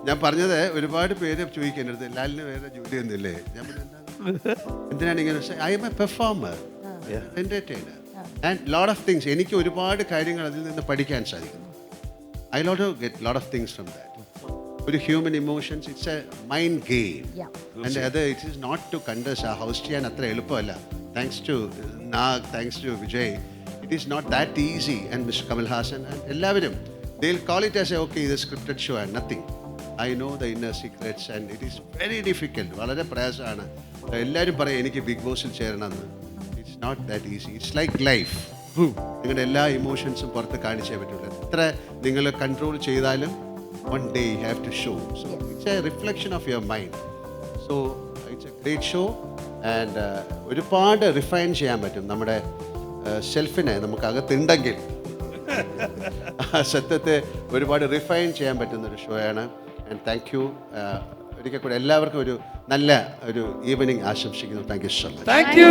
ഞാൻ പറഞ്ഞത് ഒരുപാട് പേര് ചോദിക്കേണ്ടത് ലാലിന് വേറെ ജോലിയൊന്നുമില്ലേ? ഞാൻ എന്തിനാണ് ഇങ്ങനെ? I am a performer, entertainer and lot of things. എനിക്ക് ഒരുപാട് കാര്യങ്ങൾ അതിൽ നിന്ന് പഠിക്കാൻ സാധിക്കും. I lot get lot of things from that. ഒരു human emotions, it's a mind game. And അത് ഇറ്റ് ഈസ് നോട്ട് ടു കണ്ടേഴ്സ്. ആ ഹൗസ് ചെയ്യാൻ അത്ര എളുപ്പമല്ല. Thanks to Nag, thanks to Vijay, it is not that easy. And mister Kamal Haasan and എല്ലാവരും they will call it as a okay, this scripted show and nothing. I know the inner secrets and it is very difficult. വളരെ പ്രയാസമാണ്. എല്ലാവരും പറയും എനിക്ക് big ബോസിൽ ചേരണമെന്ന്. It's not that easy. It's like life. നിങ്ങളുടെ എല്ലാ ഇമോഷൻസും പുറത്ത് കാണിച്ചേ പറ്റുള്ളൂ. എത്ര നിങ്ങൾ കൺട്രോൾ ചെയ്താലും one day you have to show. So it's a reflection of your mind. So it's a great show and ഒരുപാട് റിഫൈൻ ചെയ്യാൻ പറ്റും നമ്മുടെ സെൽഫിനെ നമുക്ക് അകത്തുണ്ടെങ്കിൽ. സത്യത്തെ ഒരുപാട് റിഫൈൻ ചെയ്യാൻ പറ്റുന്നൊരു ഷോയാണ്. And thank you. ഒരിക്കൽ കൂടെ എല്ലാവർക്കും ഒരു നല്ല ഒരു ഈവനിങ് ആശംസിക്കുന്നു. Thank you so much. Thank you.